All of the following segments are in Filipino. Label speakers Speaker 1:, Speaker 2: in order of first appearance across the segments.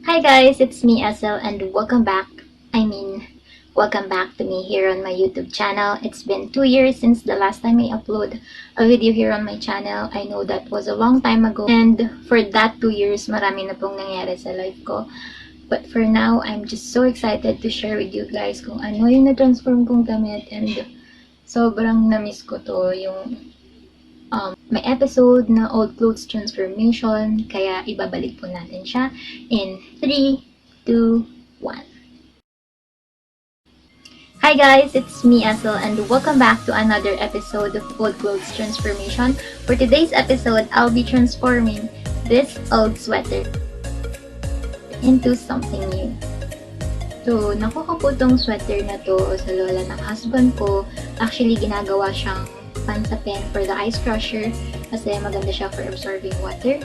Speaker 1: Hi guys, it's me Esel and welcome back to me here on my YouTube channel. It's been 2 years since the last time I upload a video here on my channel. I know that was a long time ago and for that 2 years, marami na pong nangyari sa life ko. But for now, I'm just so excited to share with you guys kung ano yung na-transform kong damit and sobrang na-miss ko to yung may episode na old clothes transformation, kaya ibabalik po natin siya in 3, 2, 1. Hi guys, it's me Esel and welcome back to another episode of Old Clothes Transformation. For today's episode, I'll be transforming this old sweater into something new. So, nakuha ko tong sweater na to sa lola ng husband ko. Actually, ginagawa siyang pansapin for the ice crusher kasi maganda siya for absorbing water.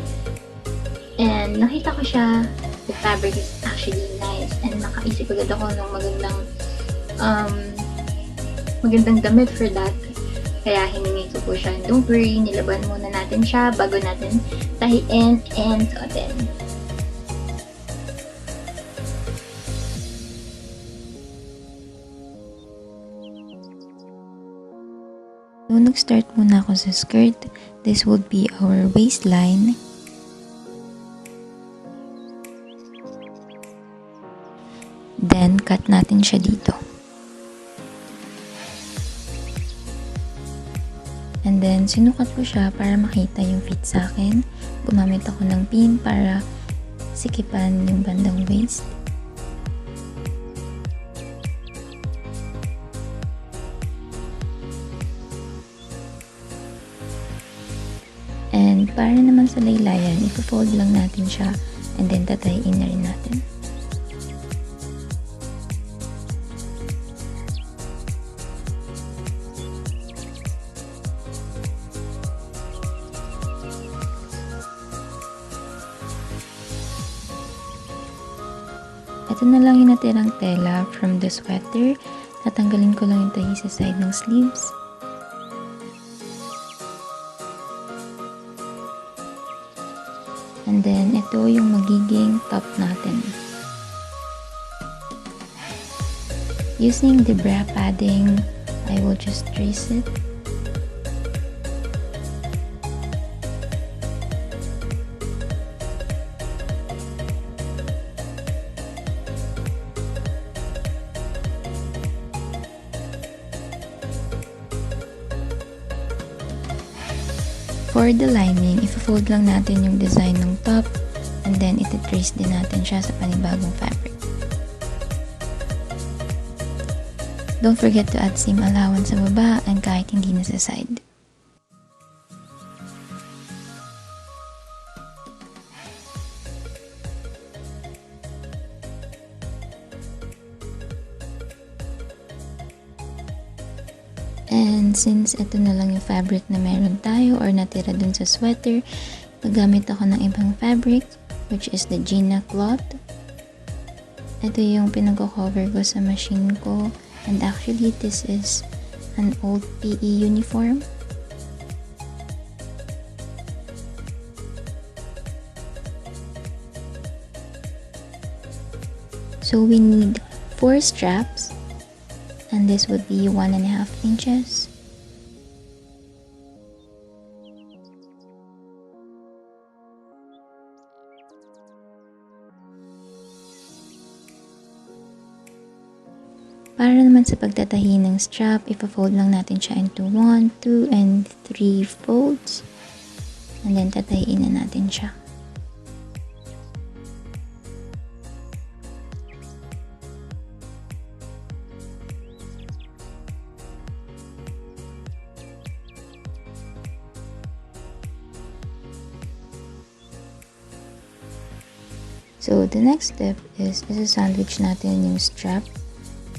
Speaker 1: And nakita ko siya, the fabric is actually nice and nakaisip agad ako ng magandang damit for that. Kaya hiningi ko po siya. Don't worry, nilaban muna natin siya bago natin tahiin and suotin.
Speaker 2: So, nag-start muna ako sa skirt. This would be our waistline. Then, cut natin siya dito. And then, sinukat ko siya para makita yung fit sa akin. Gumamit ako ng pin para sikipan yung bandang waist. And para naman sa laylayan, ipo-fold lang natin siya and then tatayin na rin natin. Ito na lang yung natirang tela from the sweater. Tatanggalin ko lang yung tahi sa side ng sleeves. And then, ito yung magiging top natin. Using the bra padding, I will just trace it. For the lining, i-fold lang natin yung design ng top and then iti-trace din natin siya sa panibagong fabric. Don't forget to add seam allowance sa baba and kahit hindi na sa side. And since ito na lang yung fabric na meron tayo or natira dun sa sweater, gagamit ako ng ibang fabric, which is the Gina cloth. Ito yung pinag-cover ko sa machine ko. And actually, this is an old PE uniform. So we need 4 straps. And this would be 1.5 inches. Para naman sa pagtatahi ng strap, ipa-fold lang natin siya into 1, 2, and 3 folds. And then tatahiin na natin siya. So, the next step is isa-sandwich natin yung strap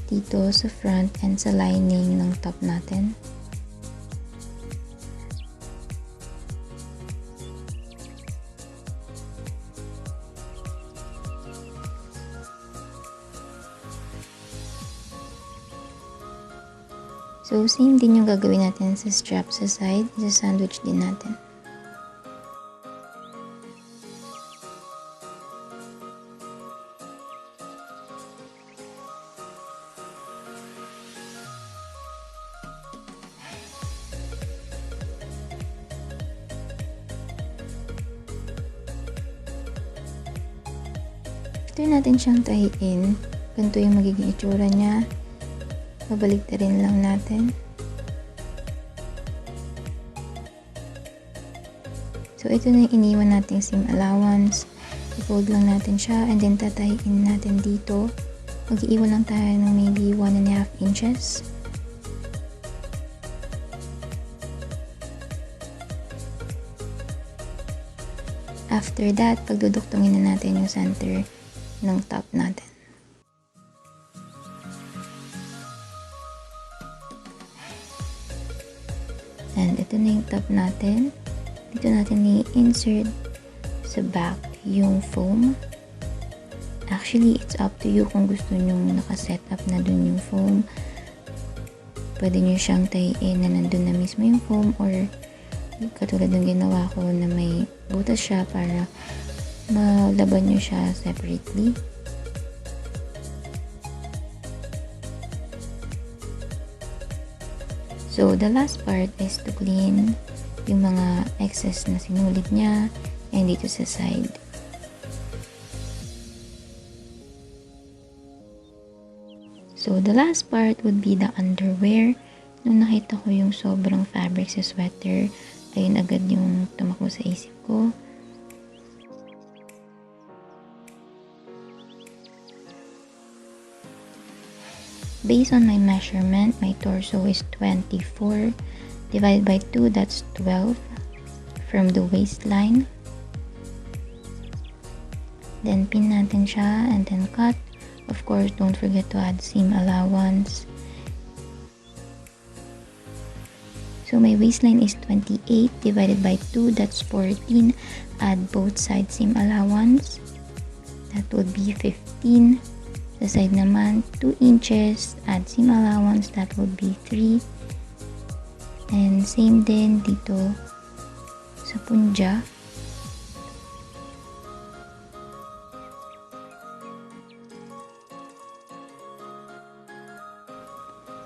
Speaker 2: dito sa front and sa lining ng top natin. So, same din yung gagawin natin sa strap sa side, isa-sandwich din natin. After natin siyang tahiin, ganito yung magiging itsura niya. Babaliktarin lang natin. So, ito na yung iniwan nating seam allowance. I-fold lang natin siya and then tatahiin natin dito. Mag-iiwan lang tayo ng maybe 1.5 inches. After that, pagduduktungin na natin yung center ng top natin. And ito na yung top natin. Dito natin i-insert sa back yung foam. Actually, it's up to you kung gusto nyo nakaset up na dun yung foam. Pwede nyo siyang tahiin na nandun na mismo yung foam, or katulad ng ginawa ko na may butas siya para malaban nyo siya separately. So, the last part is to clean yung mga excess na sinulid niya and dito sa side. So, the last part would be the underwear. Nung nakita ko yung sobrang fabric sa sweater, ayun agad yung tumakbo sa isip ko. Based on my measurement, my torso is 24. Divided by 2, that's 12 from the waistline. Then, pin natin siya and then cut. Of course, don't forget to add seam allowance. So, my waistline is 28 divided by 2, that's 14. Add both sides seam allowance. That would be 15. Sa side naman, 2 inches. Add seam allowance, that would be 3. And same din dito sa punja.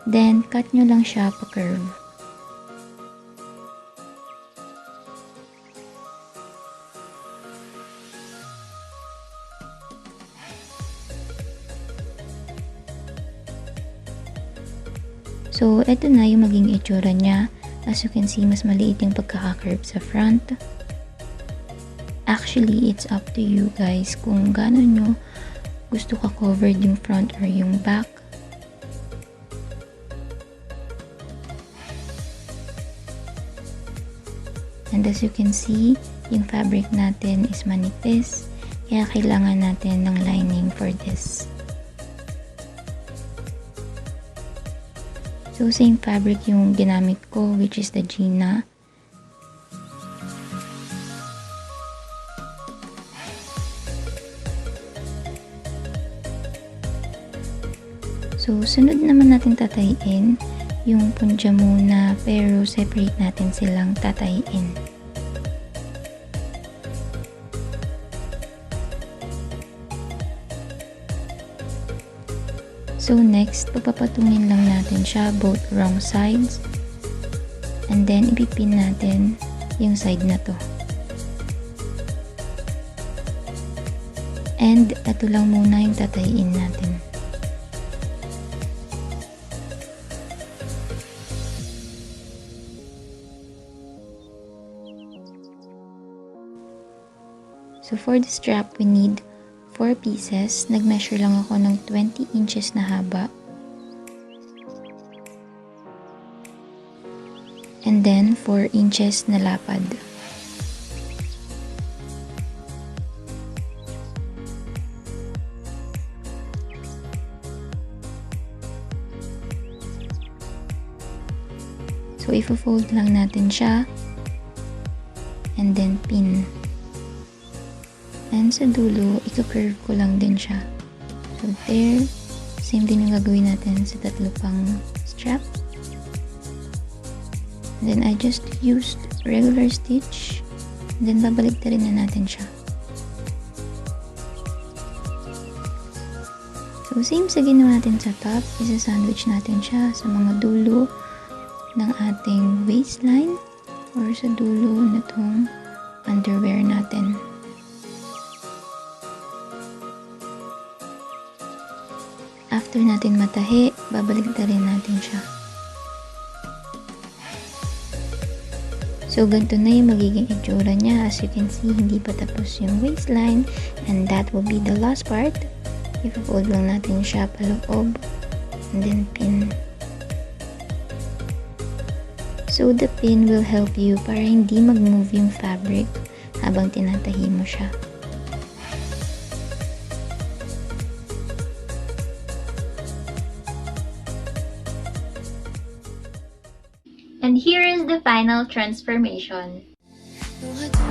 Speaker 2: Then, cut nyo lang siya pa curve. So, eto na yung maging itsura niya. As you can see, mas maliit yung pagkaka-curve sa front. Actually, it's up to you guys kung gaano nyo gusto ka covered yung front or yung back. And as you can see, yung fabric natin is manipis. Kaya kailangan natin ng lining for this. So, same fabric yung ginamit ko, which is the Gina. So, sunod naman natin tatayin yung punja muna, pero separate natin silang tatayin. So next, papapatungin lang natin siya both wrong sides. And then, ipipin natin yung side na to. And, ito lang muna yung tatayin natin. So for the strap, we need 4 pieces. Nag-measure lang ako ng 20 inches na haba. And then, 4 inches na lapad. So, ifo-fold lang natin siya. And then, pin. And sa dulo, i-curve ko lang din siya. So, there. Same din yung gagawin natin sa tatlo pang strap. And then, I just used regular stitch. And then, babalik na rin na natin siya. So, same sa ginawa natin sa top. Isa-sandwich natin siya sa mga dulo ng ating waistline or sa dulo na tong underwear natin. After natin matahi, babaliktarin natin siya. So, ganito na yung magiging itsura niya. As you can see, hindi pa tapos yung waistline. And that will be the last part. I-fold lang natin siya paloob. And then pin. So, the pin will help you para hindi mag-move yung fabric habang tinatahi mo siya.
Speaker 1: And here is the final transformation.
Speaker 3: No, I don't